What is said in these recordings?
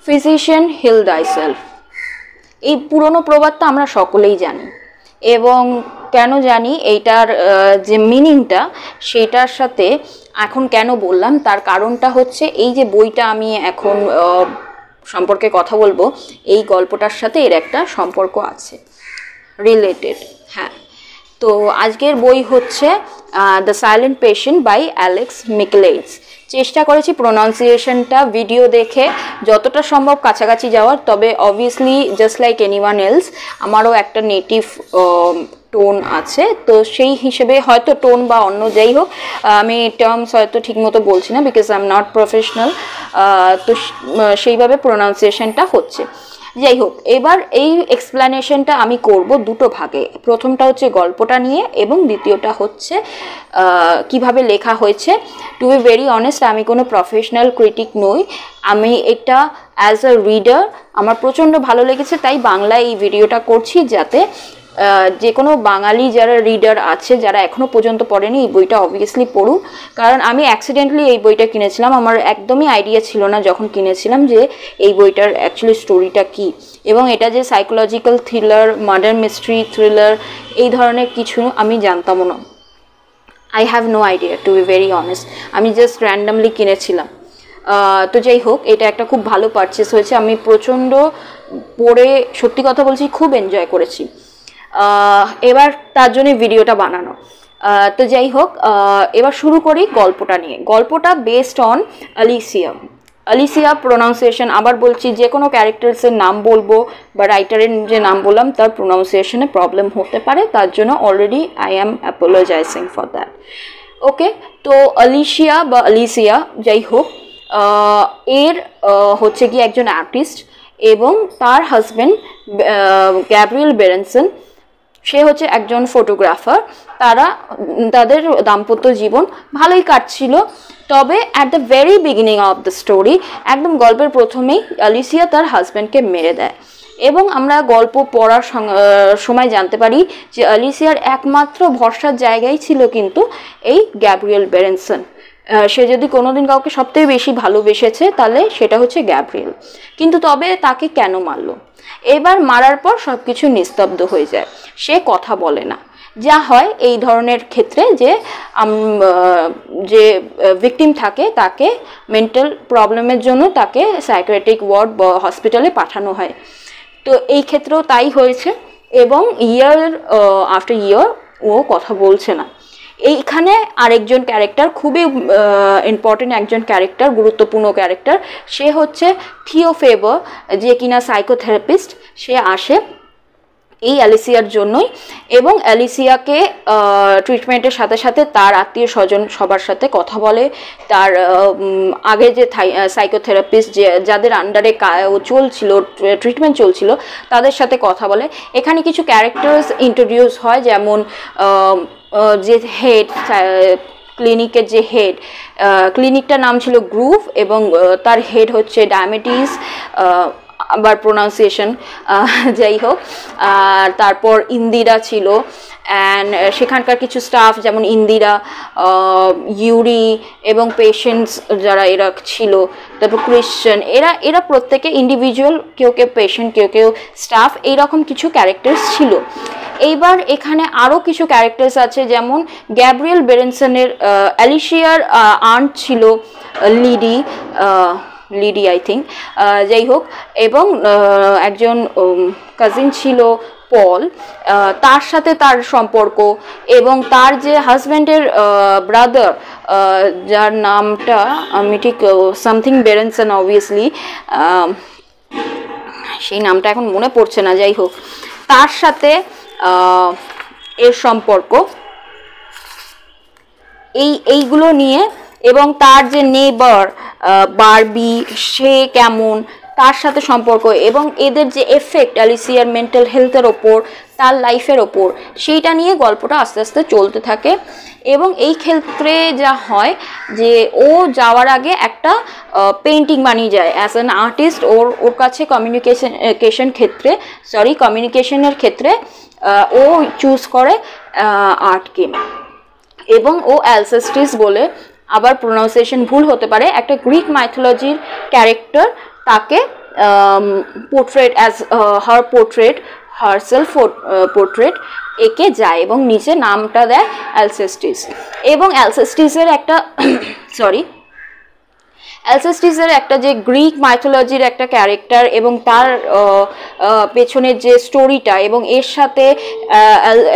Physician hill thyself, এই পুরনো প্রবাদটা আমরা সকলেই জানি। এবং কেন জানি এইটার যে মিনিংটা সেটার সাথে এখন কেন বললাম তার কারণটা হচ্ছে এই যে বইটা আমি এখন সম্পর্কে কথা বলবো, এই গল্পটার সাথে এর একটা সম্পর্ক আছে, রিলেটেড। হ্যাঁ, তো আজকের বই হচ্ছে the silent patient by Alex Michaelides. চেষ্টা করেছি প্রোনাউন্সিয়েশনটা ভিডিও দেখে যতটা সম্ভব কাছাকাছি যাওয়ার, তবে obviously just like anyone else আমারও একটা নেটিভ টোন আছে, তো সেই হিসেবে হয়তো টোন বা অন্য যাই হোক আমি টার্মস হয়তো ঠিকমতো বলছি না, because I am not professional, তো সেইভাবে প্রোনাউন্সিয়েশনটা হচ্ছে। যাই হোক, এবার এই এক্সপ্লেনেশনটা আমি করব দুটো ভাগে। প্রথমটা হচ্ছে গল্পটা নিয়ে এবং দ্বিতীয়টা হচ্ছে কিভাবে লেখা হয়েছে। টু বি ভেরি অনেস্ট, আমি কোনো প্রফেশনাল ক্রিটিক নই, আমি এটা অ্যাজ আ রিডার আমার প্রচণ্ড ভালো লেগেছে, তাই বাংলায় এই ভিডিওটা করছি, যাতে যে কোনো বাঙালি যারা রিডার আছে যারা এখনও পর্যন্ত পড়েনি এই বইটা অবভিয়াসলি পড়ুক। কারণ আমি অ্যাক্সিডেন্টলি এই বইটা কিনেছিলাম, আমার একদমই আইডিয়া ছিল না যখন কিনেছিলাম যে এই বইটার অ্যাকচুয়ালি স্টোরিটা কী, এবং এটা যে psychological thriller, murder mystery thriller এই ধরনের কিছু আমি জানতামও না। I have no idea to be very honest, আমি জাস্ট র্যান্ডামলি কিনেছিলাম। তো যাই হোক, এটা একটা খুব ভালো পারচেস হয়েছে, আমি প্রচণ্ড পড়ে সত্যি কথা বলছি খুব এনজয় করেছি। এবার তার জন্য ভিডিওটা বানানো। তো যাই হোক, এবার শুরু করি গল্পটা নিয়ে। গল্পটা based on Alicia. Alicia pronunciation আবার বলছি, যে কোনো ক্যারেক্টার্সের নাম বলবো বা রাইটারের যে নাম বললাম তার প্রোনাউন্সিয়েশনে প্রবলেম হতে পারে, তার জন্য already I am apologising for that. Okay, তো অ্যালিসিয়া বা অ্যালিসিয়া যাই হোক, এর হচ্ছে কি একজন আর্টিস্ট এবং তার হাজব্যান্ড গ্যাব্রিয়েল বেরেনসন, সে হচ্ছে একজন ফটোগ্রাফার। তাদের দাম্পত্য জীবন ভালোই কাটছিল, তবে at the very beginning of the story, একদম গল্পের প্রথমেই অ্যালিসিয়া তার হাজব্যান্ডকে মেরে দেয়। এবং আমরা গল্প পড়ার সময় জানতে পারি যে অ্যালিসিয়ার একমাত্র ভরসার জায়গায় ছিল কিন্তু এই গ্যাব্রিয়েল বেরেনসন। সে যদি কোনোদিন কাউকে সবথেকে বেশি ভালোবেসেছে তাহলে সেটা হচ্ছে গ্যাব্রিয়েল। কিন্তু তবে তাকে কেন মারলো? এবার মারার পর সব কিছু নিস্তব্ধ হয়ে যায়, সে কথা বলে না। যা হয় এই ধরনের ক্ষেত্রে যে ভিকটিম থাকে তাকে মেন্টাল প্রবলেমের জন্য তাকে সাইকিয়াট্রিক ওয়ার্ড বা হসপিটালে পাঠানো হয়। তো এই ক্ষেত্রেও তাই হয়েছে, এবং ইয়ার আফটার ইয়ার ও কথা বলছে না। এইখানে আরেকজন ক্যারেক্টার, খুবই ইম্পর্টেন্ট একজন ক্যারেক্টার, গুরুত্বপূর্ণ ক্যারেক্টার, সে হচ্ছে থিও ফেবার, যে কিনা সাইকোথেরাপিস্ট। সে আসে এই অ্যালিসিয়ার জন্যই, এবং অ্যালিসিয়াকে ট্রিটমেন্টের সাথে সাথে তার আত্মীয় স্বজন সবার সাথে কথা বলে। তার আগে যে সাইকোথেরাপিস্ট যাদের আন্ডারে চলছিল, ট্রিটমেন্ট চলছিল, তাদের সাথে কথা বলে। এখানে কিছু ক্যারেক্টার্স ইন্ট্রোডিউস হয়, যেমন যে হেড, ক্লিনিকের যে হেড, ক্লিনিকটার নাম ছিল গ্রুভ, এবং তার হেড হচ্ছে ডায়াবেটিস, আবার প্রোনাউন্সিয়েশন যাই হোক। আর তারপর ইন্দিরা ছিল, অ্যান্ড সেখানকার কিছু স্টাফ যেমন ইন্দিরা, ইউরি এবং পেশেন্টস যারা এরা ছিল, তারপর ক্রিশ্চিয়ান, এরা প্রত্যেকে ইন্ডিভিজুয়াল, কেউ কেউ পেশেন্ট, কেউ কেউ স্টাফ, এইরকম কিছু ক্যারেক্টার্স ছিল। এইবার এখানে আরও কিছু ক্যারেক্টার্স আছে, যেমন গ্যাব্রিয়েল বেরেনসনের অ্যালিসিয়ার আন্ট ছিল লিডি আই থিঙ্ক, যাই হোক, এবং একজন কাজিন ছিল পল, তার সাথে তার সম্পর্ক, এবং তার যে হাজব্যান্ডের ব্রাদার, যার নামটা আমি ঠিক সামথিং বেরেনসন অবভিয়াসলি, সেই নামটা এখন মনে পড়ছে না, যাই হোক, তার সাথে এর সম্পর্ক, এইগুলো নিয়ে, এবং তার যে নেবার বারবি, সে কেমন, তার সাথে সম্পর্ক, এবং এদের যে এফেক্ট অ্যালিসিয়ার মেন্টাল হেলথের ওপর, তার লাইফের ওপর, সেইটা নিয়ে গল্পটা আস্তে আস্তে চলতে থাকে। এবং এই ক্ষেত্রে যা হয় যে ও যাওয়ার আগে একটা পেন্টিং বানিয়ে যায় অ্যাজ অ্যান আর্টিস্ট। ওর কাছে কমিউনিকেশনের ক্ষেত্রে ও চুজ করে আর্টকে, এবং ও অ্যালসেস্টিস বলে, আবার প্রোনাউন্সিয়েশন ভুল হতে পারে, একটা গ্রিক মাইথোলজির ক্যারেক্টার, তাকে portrait as her portrait, herself portrait এঁকে যায় এবং নিচে নামটা দেয় অ্যালসেস্টিস। এবং অ্যালসেস্টিসের একটা সরি অ্যালসেস্টিসের একটা যে গ্রিক মাইথোলজির একটা ক্যারেক্টার এবং তার পেছনের যে স্টোরিটা এবং এর সাথে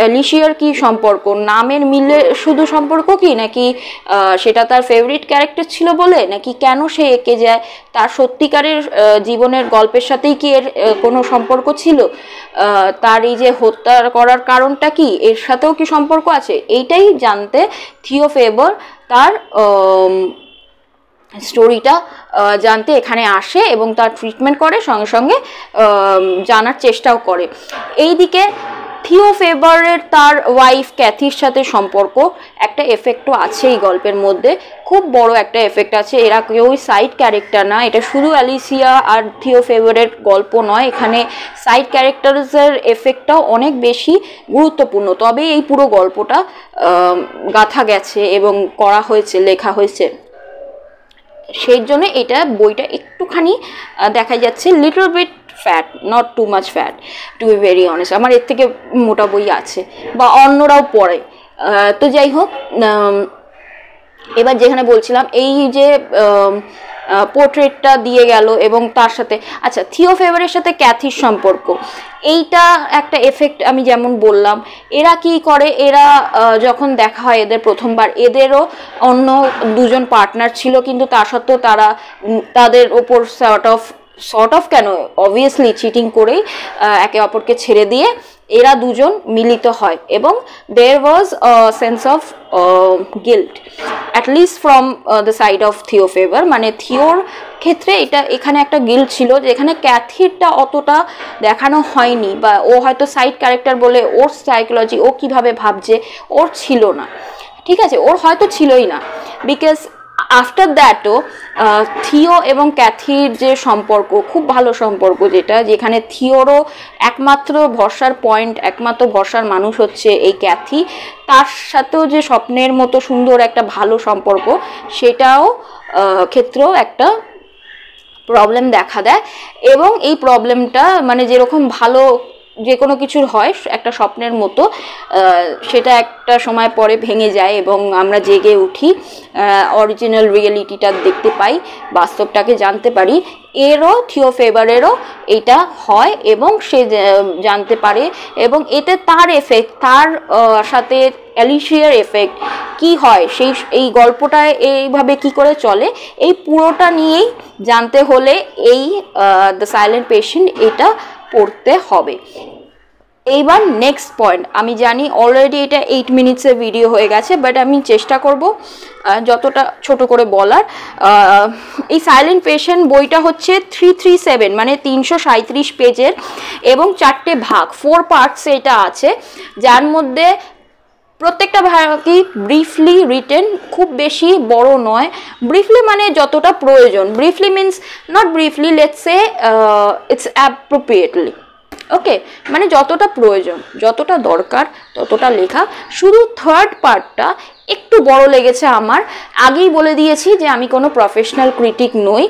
অ্যালিসিয়ার কি সম্পর্ক, নামের মিলে শুধু সম্পর্ক কি, নাকি সেটা তার ফেভারিট ক্যারেক্টার ছিল বলে, নাকি কেন সে এঁকে যায়, তার সত্যিকারের জীবনের গল্পের সাথেই কি এর কোনো সম্পর্ক ছিল, তার এই যে হত্যা করার কারণটা কি, এর সাথেও কি সম্পর্ক আছে, এইটাই জানতে থিও ফেবার তার স্টোরিটা জানতে এখানে আসে এবং তার ট্রিটমেন্ট করে, সঙ্গে সঙ্গে জানার চেষ্টাও করে। এইদিকে থিও ফেবারের তার ওয়াইফ ক্যাথির সাথে সম্পর্ক একটা এফেক্টও আছে এই গল্পের মধ্যে, খুব বড় একটা এফেক্ট আছে। এরা কেউই সাইড ক্যারেক্টার না, এটা শুধু অ্যালিসিয়া আর থিও ফেবারের গল্প নয়, এখানে সাইড ক্যারেক্টারসের এফেক্টটাও অনেক বেশি গুরুত্বপূর্ণ। তবে এই পুরো গল্পটা গাঁথা গেছে এবং করা হয়েছে, লেখা হয়েছে, সেই জন্য এটা বইটা একটুখানি দেখা যাচ্ছে little bit fat, not too much fat, to be very honest. আমার এর থেকে মোটা বই আছে বা অন্যরাও পড়ে। তো যাই হোক, এবার যেখানে বলছিলাম এই যে পোর্ট্রেটটা দিয়ে গেল এবং তার সাথে আচ্ছা থিও ফেবারের সাথে ক্যাথির সম্পর্ক, এইটা একটা এফেক্ট। আমি যেমন বললাম, এরা কি করে, এরা যখন দেখা হয় এদের প্রথমবার, এদেরও অন্য দুজন পার্টনার ছিল, কিন্তু তা সত্ত্বেও তারা তাদের ওপর সর্ট অফ কেন, অবভিয়াসলি চিটিং করেই একে অপরকে ছেড়ে দিয়ে এরা দুজন মিলিত হয় এবং there was sense of guilt at least from the side of Theo Faber. মানে থিওর ক্ষেত্রে এটা এখানে একটা গিল্ট ছিল, যেখানে ক্যাথিরটা অতটা দেখানো হয়নি, বা ও হয়তো সাইড ক্যারেক্টার বলে ওর সাইকোলজি ও কিভাবে ভাবছে ওর ছিল না, ঠিক আছে, ওর হয়তো ছিলই না। বিকজ আফটার দ্যাটও থিও এবং ক্যাথির যে সম্পর্ক, খুব ভালো সম্পর্ক, যেখানে থিওরও একমাত্র ভরসার পয়েন্ট, একমাত্র ভরসার মানুষ হচ্ছে এই ক্যাথি, তার সাথেও যে স্বপ্নের মতো সুন্দর একটা ভালো সম্পর্ক, সেটাও ক্ষেত্রেও একটা প্রবলেম দেখা দেয়। এবং এই প্রবলেমটা মানে যেরকম ভালো যে কোনো কিছুর হয় একটা স্বপ্নের মতো, সেটা একটা সময় পরে ভেঙে যায় এবং আমরা জেগে উঠি, অরিজিনাল রিয়েলিটিটা দেখতে পাই, বাস্তবটাকে জানতে পারি। এরও থিও ফেবারেরও এটা হয় এবং সে জানতে পারে, এবং এতে তার এফেক্ট, তার সাথে অ্যালিসিয়ার এফেক্ট কি হয়, এই গল্পটায় এইভাবে কি করে চলে, এই পুরোটা নিয়েই জানতে হলে এই দ্য সাইলেন্ট পেশেন্ট এটা পড়তে হবে। এইবার নেক্সট পয়েন্ট, আমি জানি অলরেডি এটা 8 মিনিটসের ভিডিও হয়ে গেছে, বাট আমি চেষ্টা করব যতটা ছোট করে বলার। এই সাইলেন্ট পেশেন্ট বইটা হচ্ছে 337 মানে 337 পেজের এবং 4টে ভাগ, 4 পার্টসে এটা আছে, যার মধ্যে প্রত্যেকটা ভাগই ব্রিফলি রিটেন, খুব বেশি বড় নয়, ব্রিফলি মানে যতটা প্রয়োজন, briefly means not briefly, let's say it's appropriately, okay, মানে যতটা প্রয়োজন, যতটা দরকার ততটা লেখা। শুধু থার্ড পার্টটা একটু বড় লেগেছে আমার। আগেই বলে দিয়েছি যে আমি কোনো প্রফেশনাল ক্রিটিক নই,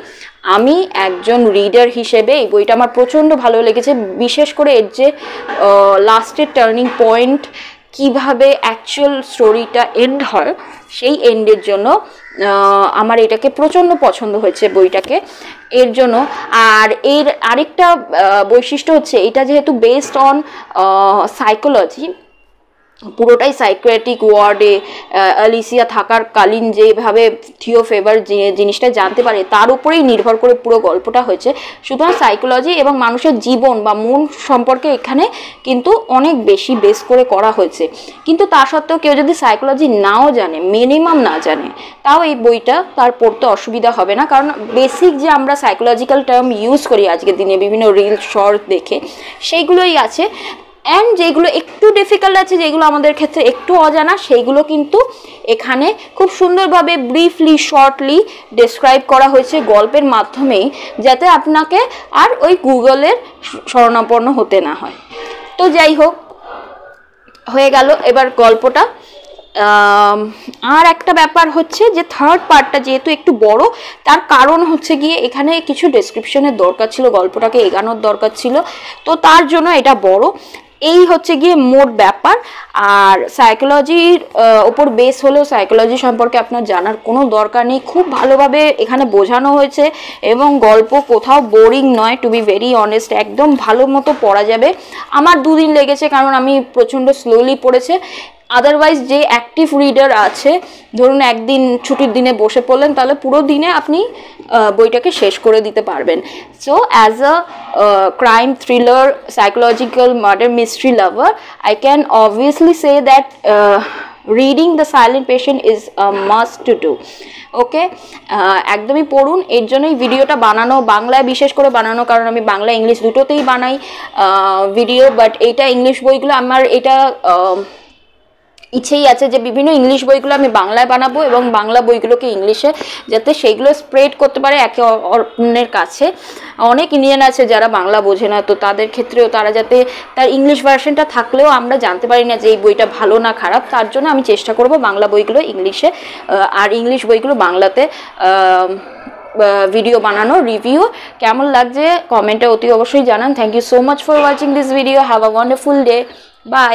আমি একজন রিডার হিসেবে এই বইটা আমার প্রচণ্ড ভালো লেগেছে, বিশেষ করে এর যে লাস্টের টার্নিং পয়েন্ট, কিভাবে অ্যাকচুয়াল স্টোরিটা এন্ড হয়, সেই এন্ডের জন্য আমার এটাকে প্রচণ্ড পছন্দ হয়েছে বইটাকে, এর জন্য। আর এর আরেকটা বৈশিষ্ট্য হচ্ছে, এটা যেহেতু বেসড অন সাইকোলজি, পুরোটাই সাইকিয়াট্রিক ওয়ার্ডে অ্যালিসিয়া থাকার কালীন যেভাবে থিও ফেবার যে জিনিসটা জানতে পারে, তার উপরেই নির্ভর করে পুরো গল্পটা হয়েছে। সুতরাং সাইকোলজি এবং মানুষের জীবন বা মন সম্পর্কে এখানে কিন্তু অনেক বেশি বেস করে করা হয়েছে। কিন্তু তা সত্ত্বেও কেউ যদি সাইকোলজি নাও জানে, মিনিমাম না জানে, তাও এই বইটা তার পড়তে অসুবিধা হবে না, কারণ বেসিক যে আমরা সাইকোলজিক্যাল টার্ম ইউজ করি আজকের দিনে বিভিন্ন রিল শর্ট দেখে, সেইগুলোই আছে। অ্যান্ড যেগুলো একটু ডিফিকাল্ট আছে, যেগুলো আমাদের ক্ষেত্রে একটু অজানা, সেইগুলো কিন্তু এখানে খুব সুন্দরভাবে ব্রিফলি শর্টলি ডেসক্রাইব করা হয়েছে গল্পের মাধ্যমেই, যাতে আপনাকে আর ওই গুগলের শরণাপন্ন হতে না হয়। তো যাই হোক, হয়ে গেল এবার গল্পটা। আর একটা ব্যাপার হচ্ছে যে থার্ড পার্টটা যেহেতু একটু বড়, তার কারণ হচ্ছে গিয়ে এখানে কিছু ডেসক্রিপশনের দরকার ছিল, গল্পটাকে এগানোর দরকার ছিল, তো তার জন্য এটা বড়। এই হচ্ছে গিয়ে মোট ব্যাপার। আর সাইকোলজির ওপর বেস হলেও সাইকোলজি সম্পর্কে আপনার জানার কোনো দরকার নেই, খুব ভালোভাবে এখানে বোঝানো হয়েছে এবং গল্প কোথাও বোরিং নয়, টু বি ভেরি অনেস্ট, একদম ভালো মতো পড়া যাবে। আমার 2 দিন লেগেছে কারণ আমি প্রচণ্ড স্লোলি পড়েছে। আদারওয়াইজ যে অ্যাক্টিভ রিডার আছে, ধরুন একদিন ছুটির দিনে বসে পড়লেন, তাহলে পুরো দিনে আপনি বইটাকে শেষ করে দিতে পারবেন। So as a crime thriller psychological murder mystery lover, I can obviously say that reading the silent patient is a must to do. Okay, একদমই পড়ুন। এর জন্যই ভিডিওটা বানানো, বাংলায় বিশেষ করে বানানো, কারণ আমি বাংলা ইংলিশ দুটোতেই বানাই ভিডিও, বাট এইটা ইংলিশ বইগুলো আমার এটা ইচ্ছেই আছে যে বিভিন্ন ইংলিশ বইগুলো আমি বাংলায় বানাবো এবং বাংলা বইগুলোকে ইংলিশে যাতে সেইগুলো স্প্রেড করতে পারে একে অন্যের কাছে। অনেক ইন্ডিয়ান আছে যারা বাংলা বোঝে না, তো তাদের ক্ষেত্রেও তারা যাতে তার ইংলিশ ভার্সনটা থাকলেও আমরা জানতে পারি না যে এই বইটা ভালো না খারাপ, তার জন্য আমি চেষ্টা করব বাংলা বইগুলো ইংলিশে আর ইংলিশ বইগুলো বাংলাতে ভিডিও বানানো। রিভিউ কেমন লাগছে কমেন্টে অতি অবশ্যই জানান। Thank you so much for watching this video. Have a wonderful day. By.